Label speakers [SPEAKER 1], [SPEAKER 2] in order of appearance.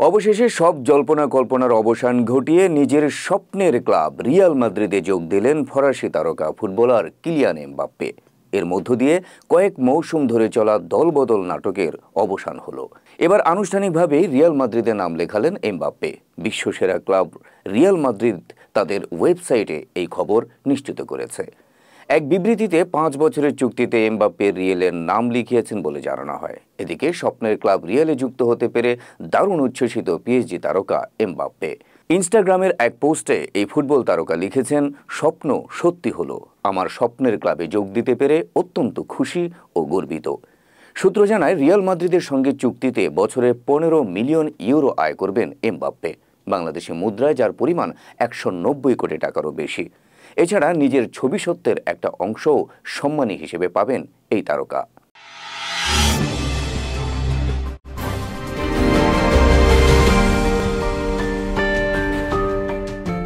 [SPEAKER 1] অবশেষে সব জল্পনা কল্পনার অবসান ঘটিয়ে নিজের স্বপ্নের ক্লাব রিয়াল মাদ্রিদে যোগ দিলেন ফরাসি তারকা ফুটবলার কিলিয়ান এমবাপ্পে। এর মধ্য দিয়ে কয়েক মৌসুম ধরে চলা দলবদল নাটকের অবসান হলো। এবার আনুষ্ঠানিকভাবে রিয়াল মাদ্রিদে নাম লেখালেন এমবাপ্পে। বিশ্বসেরা ক্লাব রিয়াল মাদ্রিদ তাদের ওয়েবসাইটে এই খবর নিশ্চিত করেছে। এক বিবৃতিতে 5 বছরের চুক্তিতে এমবাপ্পে রিয়ালের নাম লিখিয়েছেন বলে জানানো হয়। এদিকে স্বপ্নের ক্লাব রিয়ালে যুক্ত হতে পেরে দারুণ উচ্ছ্বসিত পিএসজি তারকা এমবাপ্পে। ইনস্টাগ্রামের এক পোস্টে এই ফুটবল তারকা লিখেছেন, স্বপ্ন সত্যি হলো, আমার স্বপ্নের ক্লাবে যোগ দিতে পেরে অত্যন্ত খুশি ও গর্বিত। সূত্র জানায়, রিয়াল মাদ্রিদের সঙ্গে চুক্তিতে বছরে 15 মিলিয়ন ইউরো আয় করবেন এমবাপ্পে, বাংলাদেশি মুদ্রায় যার পরিমাণ 190 কোটি টাকারও বেশি। এছাড়া নিজের ছবি সত্ত্বের একটা অংশও সম্মানী হিসেবে পাবেন এই তারকা।